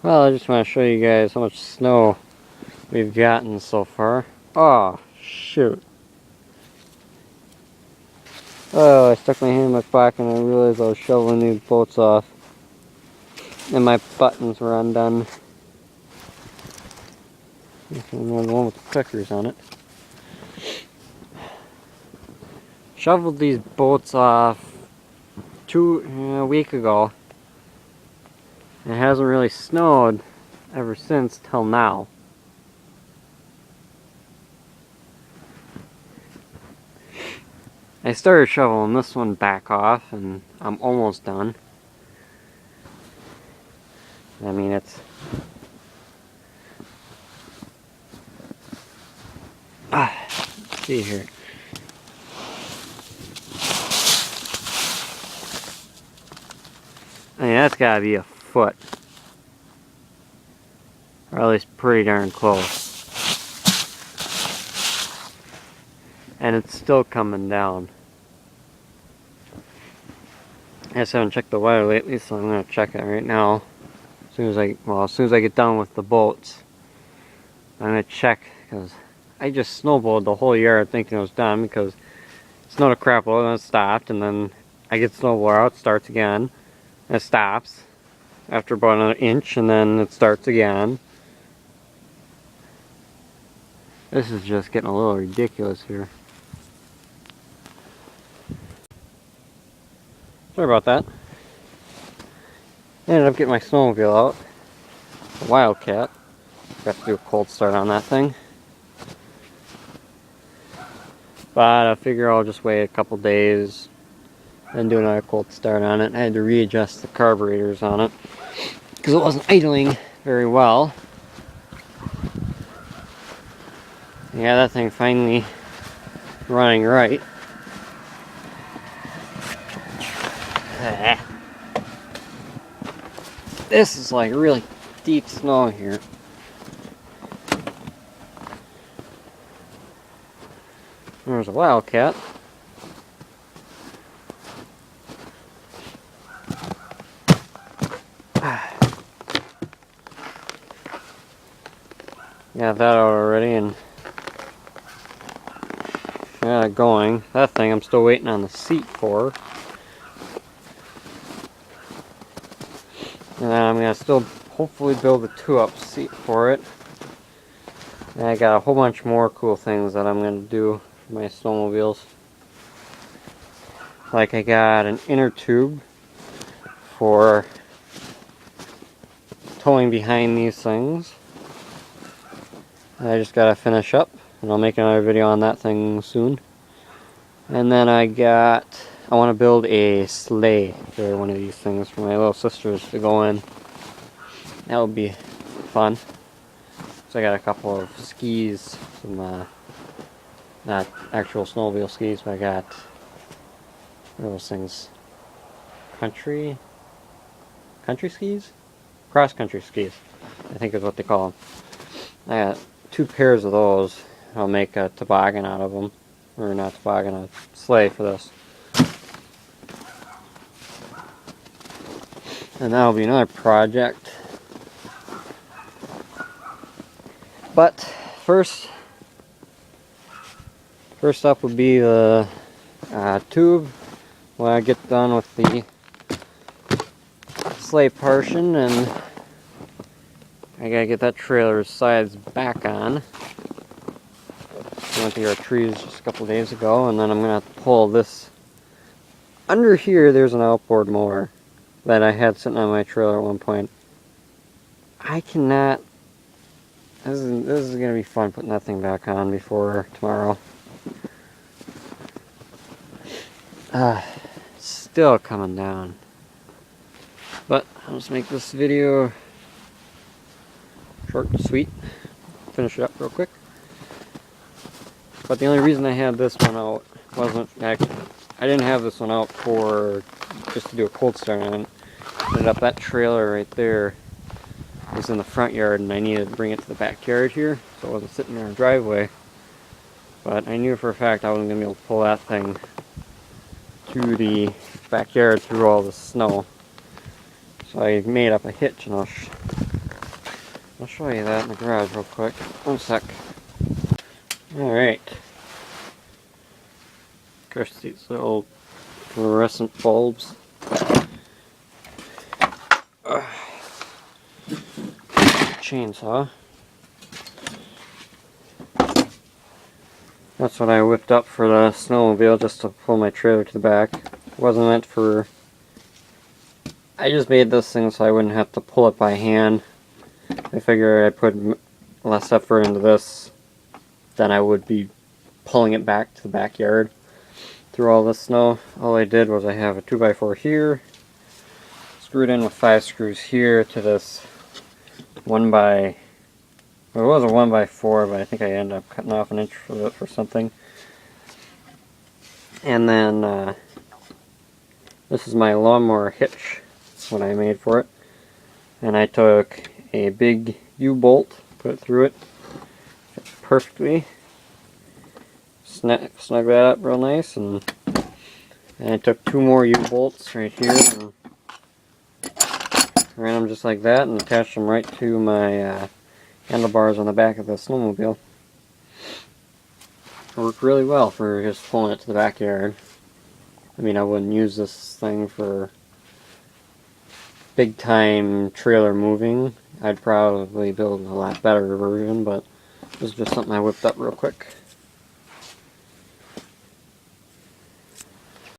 Well, I just want to show you guys how much snow we've gotten so far. Oh, shoot. Oh, I stuck my hand in my pocket and I realized I was shoveling these bolts off. And my buttons were undone. Another one with the clickers on it. Shoveled these bolts off a week ago. It hasn't really snowed ever since till now. I started shoveling this one back off and I'm almost done. I mean, let's see here. I mean, that's gotta be a foot. Or at least pretty darn close. And it's still coming down. I just haven't checked the weather lately, so I'm gonna check it right now. As soon as I get done with the bolts, I'm gonna check, because I just snowballed the whole yard thinking it was done, because it snowed a crap load and it stopped, and then I get snowblower out, it starts again, and it stops after about another inch, and then it starts again. This is just getting a little ridiculous here. Sorry about that. I ended up getting my snowmobile out. The Wildcat. Got to do a cold start on that thing. But I figure I'll just wait a couple days and do another cold start on it. I had to readjust the carburetors on it because it wasn't idling very well. Yeah, that thing finally running right. This is like really deep snow here. There's a Wildcat. Got that out already and got it going. That thing I'm still waiting on the seat for. And then I'm going to still hopefully build a 2-up seat for it. And I got a whole bunch more cool things that I'm going to do for my snowmobiles. Like I got an inner tube for towing behind these things. I just got to finish up and I'll make another video on that thing soon. And then I want to build a sleigh for one of these things for my little sisters to go in. That would be fun. So I got a couple of skis, some not actual snowmobile skis, but I got, what are those things? Country skis? Cross country skis, I think is what they call them. I got 2 pairs of those. I'll make a toboggan out of them. Or not toboggan, a sleigh for this. And that'll be another project. But first up would be the tube. When I get done with the sleigh portion, and I gotta get that trailer's sides back on. I went to our trees just a couple days ago, and then I'm gonna have to pull this. Under here, there's an outboard mower that I had sitting on my trailer at one point. I cannot. This is gonna be fun putting that thing back on before tomorrow. Still coming down. But I'll just make this video short and sweet. Finish it up real quick. But the only reason I had this one out wasn't actually, I didn't have this one out for just to do a cold start on it. Ended up that trailer right there was in the front yard and I needed to bring it to the backyard here, so it wasn't sitting in our driveway. But I knew for a fact I wasn't going to be able to pull that thing to the backyard through all the snow. So I made up a hitch, and I'll I'll show you that in the garage real quick. One sec. Alright. Of course, these little fluorescent bulbs. Chainsaw. That's what I whipped up for the snowmobile, just to pull my trailer to the back. It wasn't meant for... I just made this thing so I wouldn't have to pull it by hand. I figure I put less effort into this than I would be pulling it back to the backyard through all this snow. All I did was I have a 2x4 here, screwed in with 5 screws here to this 1x... Well, it was a 1x4, but I think I ended up cutting off an inch of it for something. And then this is my lawnmower hitch, what I made for it. And I took a big U-bolt, put it through it, fit perfectly. Snug that up real nice, and I took 2 more U-bolts right here and ran them just like that and attached them right to my handlebars on the back of the snowmobile. It worked really well for just pulling it to the backyard. I mean, I wouldn't use this thing for big time trailer moving. I'd probably build a lot better version, but this is just something I whipped up real quick.